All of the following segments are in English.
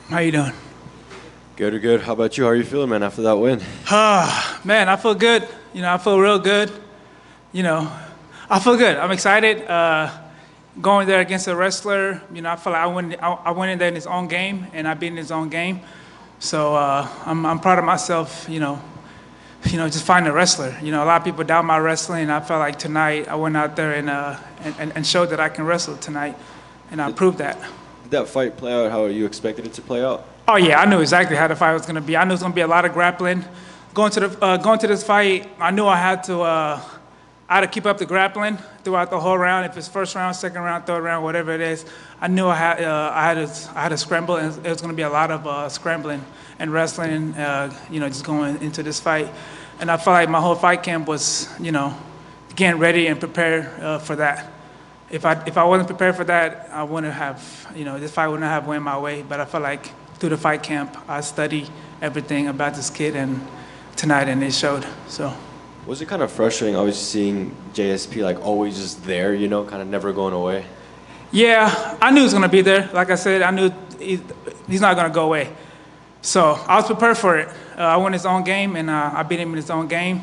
How you doing? Good, good. How about you? How are you feeling, man, after that win? Man, I feel good. I feel real good. You know, I feel good. I'm excited. Going there against a wrestler, I feel like I went in there in his own game, and I beat in his own game. So I'm proud of myself. Just finding a wrestler. A lot of people doubt my wrestling, and I felt like tonight I went out there and showed that I can wrestle tonight, and I proved that. Did that fight play out how you expected it to play out? Oh yeah, I knew exactly how the fight was going to be. I knew it was going to be a lot of grappling. Going to this fight, I knew I had to keep up the grappling throughout the whole round. If it's first round, second round, third round, whatever it is, I knew I had to scramble, and it was going to be a lot of scrambling and wrestling. Just going into this fight, and I felt like my whole fight camp was, getting ready and prepared for that. If I wasn't prepared for that, I wouldn't have, this fight wouldn't have went my way. But I felt like through the fight camp, I studied everything about this kid, and tonight, and it showed. So. Was it kind of frustrating always seeing JSP like always just there, kind of never going away? Yeah, I knew he was going to be there. Like I said, I knew he's not going to go away. So I was prepared for it. I won his own game, and I beat him in his own game.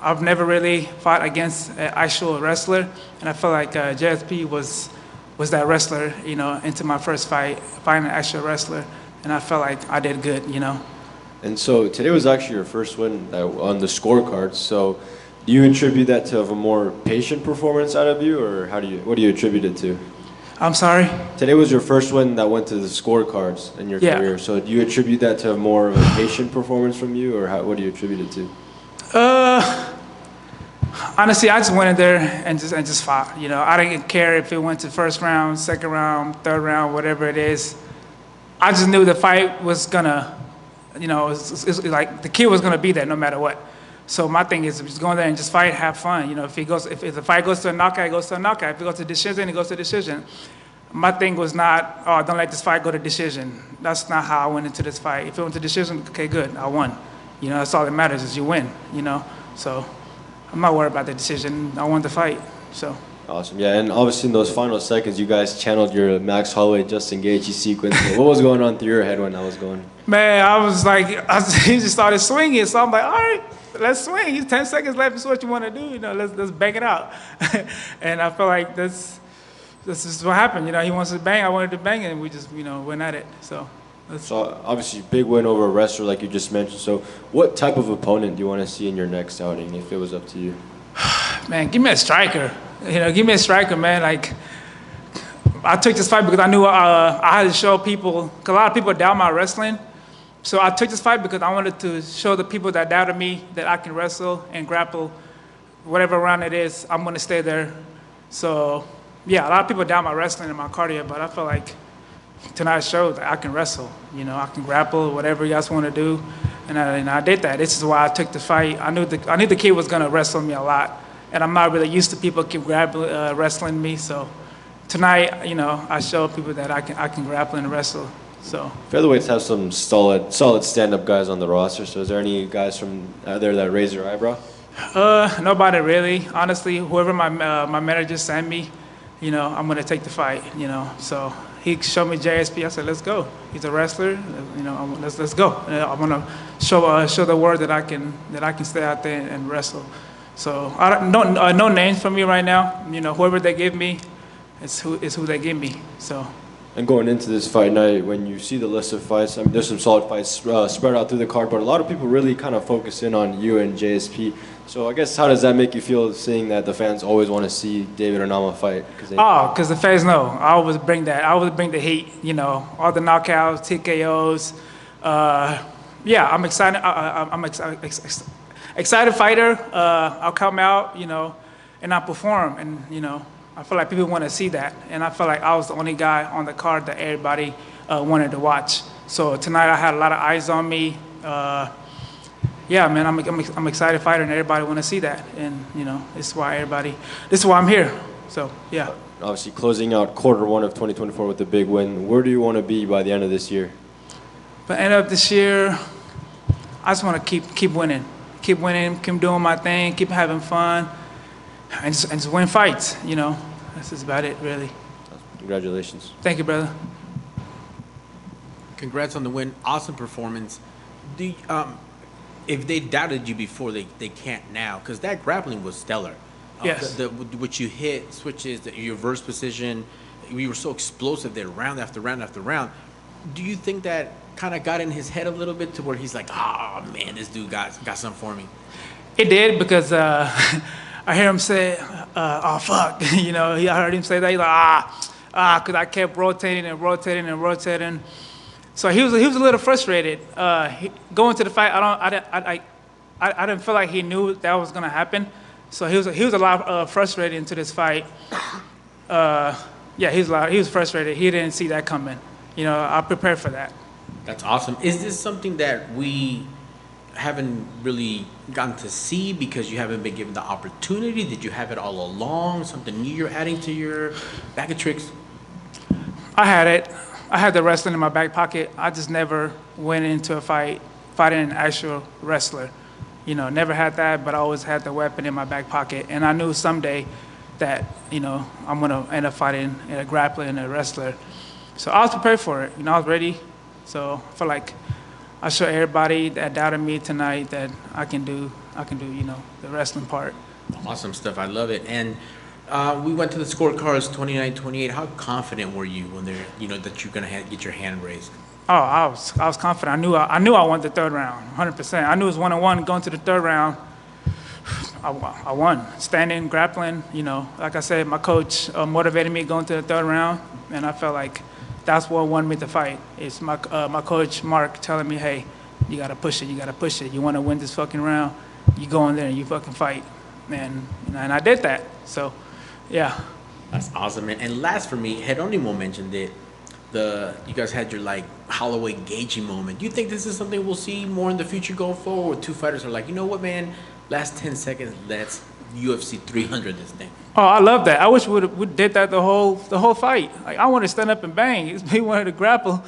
I've never really fought against an actual wrestler, and I felt like JSP was that wrestler, into my first fight, fighting an actual wrestler, and I felt like I did good, And so today was actually your first win on the scorecards. So do you attribute that to a more patient performance out of you, or what do you attribute it to? I'm sorry? Today was your first win that went to the scorecards in your career. So do you attribute that to more of a patient performance from you, or what do you attribute it to? Honestly, I just went in there and just fought. I didn't care if it went to first round, second round, third round, whatever it is. I just knew the fight was gonna, it's like the kid was gonna be there no matter what. So my thing is just go in there and just fight, have fun. If the fight goes to a knockout, it goes to a knockout. If it goes to decision, it goes to decision. My thing was not, don't let this fight go to decision. That's not how I went into this fight. If it went to decision, okay, good, I won. That's all that matters is you win. So I'm not worried about the decision. I won the fight. So. Awesome, yeah, and obviously in those final seconds, you guys channeled your Max Holloway, Justin Gaethje sequence. What was going on through your head when that was going? Man, I was like, he just started swinging, so I'm like, all right, let's swing. He's 10 seconds left. This is what you want to do. Let's bang it out. And I feel like this is what happened. He wants to bang, I wanted to bang, and we just, went at it. So obviously, big win over a wrestler like you just mentioned. So what type of opponent do you want to see in your next outing, if it was up to you? Man, give me a striker. Give me a striker, man. Like, I took this fight because I knew I had to show people, because a lot of people doubt my wrestling. So I took this fight because I wanted to show the people that doubted me that I can wrestle and grapple. Whatever round it is, I'm going to stay there. So, yeah, a lot of people doubt my wrestling and my cardio, but I feel like tonight showed that I can wrestle. I can grapple, whatever you guys want to do. And I did that. This is why I took the fight. I knew the kid was going to wrestle me a lot. And I'm not really used to people keep wrestling me. So tonight, I showed people that I can grapple and wrestle. So featherweights have some solid stand-up guys on the roster. So is there any guys from there that raise your eyebrow? Nobody really. Honestly, whoever my manager sent me, I'm gonna take the fight. So he showed me JSP. I said, let's go. He's a wrestler. Let's go. I'm gonna show the world that I can stay out there and wrestle. So no names for me right now. Whoever they give me, is who they give me. So. And going into this fight night, when you see the list of fights, I mean, there's some solid fights spread out through the card, but a lot of people really kind of focus in on you and JSP. So I guess how does that make you feel, seeing that the fans always want to see David Onama fight? Because the fans know. I always bring that. I always bring the heat. All the knockouts, TKOs. Yeah, I'm excited. I'm excited fighter. I'll come out, and I perform, and I feel like people want to see that, and I feel like I was the only guy on the card that everybody wanted to watch. So tonight I had a lot of eyes on me. Yeah, man, I'm excited fighter, and everybody want to see that, and this is why I'm here. So yeah. Obviously, closing out Q1 of 2024 with a big win. Where do you want to be by the end of this year? By the end of this year, I just want to keep winning, keep doing my thing, keep having fun, and just win fights. That's just about it, really. Congratulations. Thank you, brother. Congrats on the win. Awesome performance. Do if they doubted you before, they can't now, because that grappling was stellar. Yes. What you hit, switches, your reverse position, you were so explosive there, round after round after round. Do you think that kind of got in his head a little bit to where he's like, oh man, this dude got something for me? It did, because I hear him say, oh, fuck. I heard him say that. He's like, because I kept rotating and rotating and rotating. So he was a little frustrated. Going to the fight, I didn't feel like he knew that was going to happen. So he was a lot frustrated into this fight. He was frustrated. He didn't see that coming. I prepared for that. That's awesome. Is this something that we haven't really gotten to see because you haven't been given the opportunity? Did you have it all along? Something new you're adding to your bag of tricks? I had it. I had the wrestling in my back pocket. I just never went into a fight fighting an actual wrestler. Never had that, but I always had the weapon in my back pocket. And I knew someday that, I'm going to end up fighting a grappler and a wrestler. So I was prepared for it. I was ready. So I feel like I showed everybody that doubted me tonight that I can do, the wrestling part. Awesome stuff. I love it. And we went to the scorecards 29-28. How confident were you when that you're going to get your hand raised? Oh, I was confident. I knew I won the third round, 100%. I knew it was 1-1 going to the third round. I won. Standing, grappling, like I said, my coach motivated me going to the third round, and I felt like that's what wanted me to fight. It's my coach, Mark, telling me, hey, you got to push it. You want to win this fucking round, you go in there and you fucking fight. And I did that. So, yeah. That's awesome. And last for me, Geronimo mentioned it. You guys had your Holloway Gaethje moment. Do you think this is something we'll see more in the future going forward, where two fighters are like, you know what, man, last 10 seconds, let's UFC 300 this thing? Oh, I love that. I wish we did that the whole fight. I want to stand up and bang. He wanted to grapple.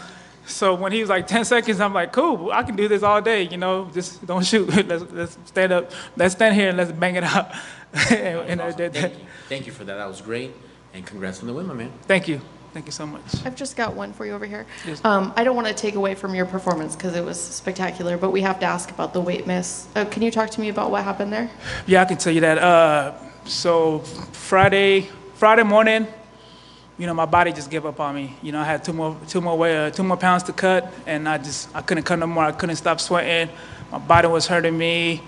So when he was like 10 seconds, I'm like, cool, I can do this all day, just don't shoot. Let's stand up. Let's stand here and let's bang it out. And I did that. Thank you for that. That was great. And congrats on the win, my man. Thank you. Thank you so much. I've just got one for you over here. Yes. I don't want to take away from your performance because it was spectacular, but we have to ask about the weight miss. Can you talk to me about what happened there? Yeah, I can tell you that. So Friday morning, my body just gave up on me. I had two more pounds to cut, and I couldn't cut no more. I couldn't stop sweating. My body was hurting me.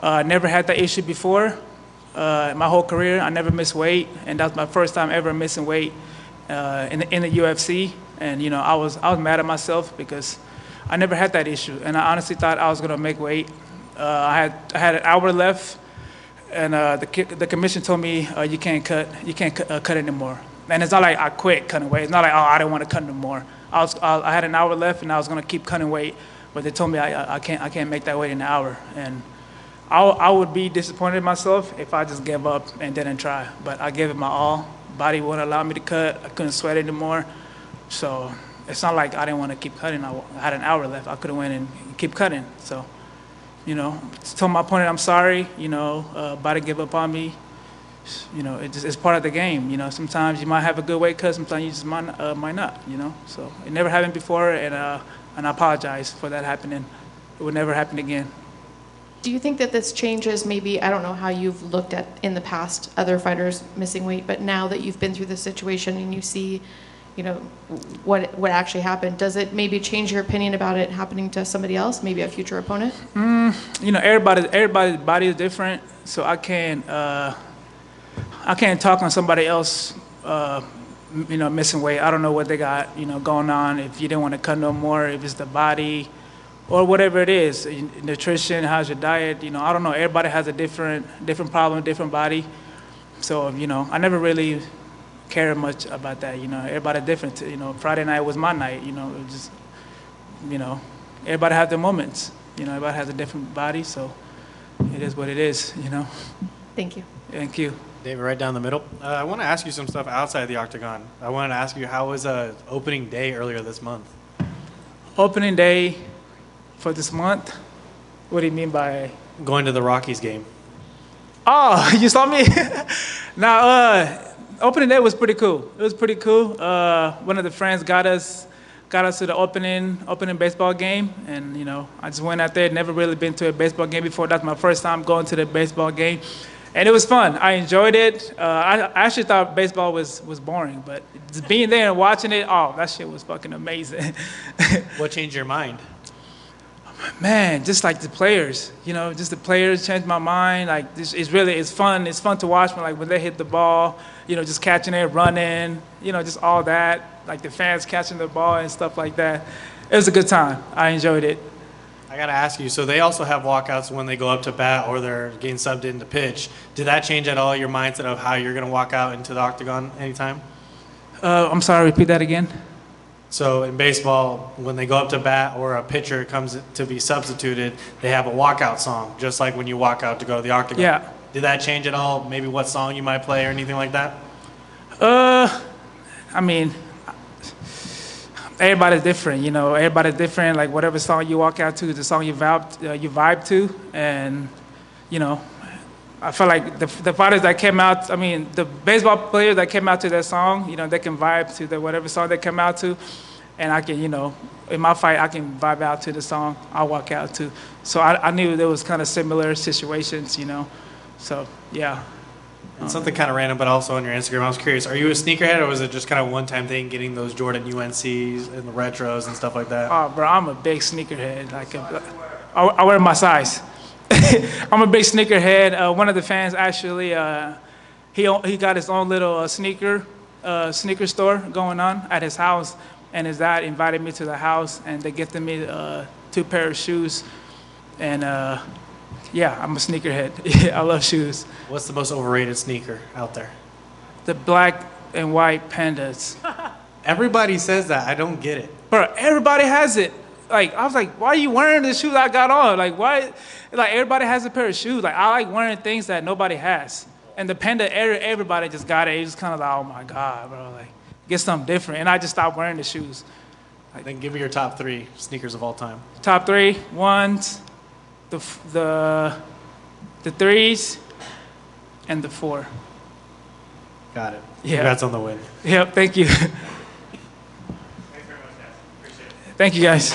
Never had that issue before. My whole career, I never missed weight, and that was my first time ever missing weight in the UFC. And I was mad at myself because I never had that issue, and I honestly thought I was gonna make weight. I had an hour left, and the commission told me you can't cut anymore. And it's not like I quit cutting weight. It's not like I didn't want to cut anymore. I had an hour left, and I was gonna keep cutting weight, but they told me I can't make that weight in an hour. And I would be disappointed in myself if I just gave up and didn't try. But I gave it my all. Body wouldn't allow me to cut. I couldn't sweat anymore. So it's not like I didn't want to keep cutting. I had an hour left. I could have went and keep cutting. So, told my opponent I'm sorry. Body gave up on me. It's part of the game. Sometimes you might have a good weight cut. Sometimes you just might not. So it never happened before, and I apologize for that happening. It would never happen again. Do you think that this changes maybe, I don't know how you've looked at in the past other fighters missing weight, but now that you've been through this situation and you see, what actually happened, does it maybe change your opinion about it happening to somebody else, maybe a future opponent? Everybody's body is different, so I can't talk on somebody else, missing weight. I don't know what they got, going on. If you didn't want to cut no more, if it's the body, or whatever it is, nutrition, how's your diet, I don't know. Everybody has a different problem, different body. So, I never really cared much about that, Everybody different, Friday night was my night, it was just, everybody has their moments, everybody has a different body, so it is what it is, Thank you. Thank you. David, right down the middle. I want to ask you some stuff outside the octagon. I wanted to ask you, how was opening day earlier this month? Opening day for this month? What do you mean by? Going to the Rockies game. Oh, you saw me? Now, opening day was pretty cool. It was pretty cool. One of the friends got us got us to the opening baseball game, and you know, I just went out there. Never really been to a baseball game before. That's my first time going to the baseball game, and it was fun. I enjoyed it. I actually thought baseball was boring, but just being there and watching it, oh, that shit was fucking amazing. What changed your mind? Man, just like the players, you know, just the players changed my mind. Like it's fun. It's fun to watch when they hit the ball, you know, just catching it, running, you know, just all that. Like the fans catching the ball and stuff like that. It was a good time. I enjoyed it. I got to ask you, so they also have walkouts when they go up to bat or they're getting subbed in to pitch. Did that change at all your mindset of how you're going to walk out into the octagon anytime? I'm sorry, repeat that again. So in baseball, when they go up to bat or a pitcher comes to be substituted, they have a walkout song, just like when you walk out to go to the octagon. Yeah. Did that change at all? Maybe what song you might play or anything like that? I mean, everybody's different, you know. Everybody's different. Like whatever song you walk out to is the song you vibe to, and you know, I feel like the fighters that came out, I mean, the baseball players that came out to that song, you know, they can vibe to the whatever song they come out to, and I can, you know, in my fight, I can vibe out to the song I walk out to. So I knew there was kind of similar situations, you know. So yeah. And something kind of random, but also on your Instagram, I was curious, are you a sneakerhead or was it just kind of a one-time thing, getting those Jordan UNCs and the retros and stuff like that? Oh, bro, I'm a big sneakerhead. Like, I wear my size. I'm a big sneakerhead. One of the fans actually, he got his own little sneaker store going on at his house, and his dad invited me to the house, and they gifted me 2 pair of shoes, and yeah, I'm a sneakerhead. I love shoes. What's the most overrated sneaker out there? The black and white pandas. Everybody says that. I don't get it. Bro, everybody has it. Like, I was like, why are you wearing the shoes I got on? Like, why? Like, everybody has a pair of shoes. Like, I like wearing things that nobody has. And the panda, everybody just got it. It's just kind of like, oh my God, bro. Like, get something different. And I just stopped wearing the shoes. Then give me your top 3 sneakers of all time. Top 3, ones, the 3s, and the 4. Got it. Yeah. Congrats on the win. Yep, thank you. Thanks very much, guys. Appreciate it. Thank you, guys.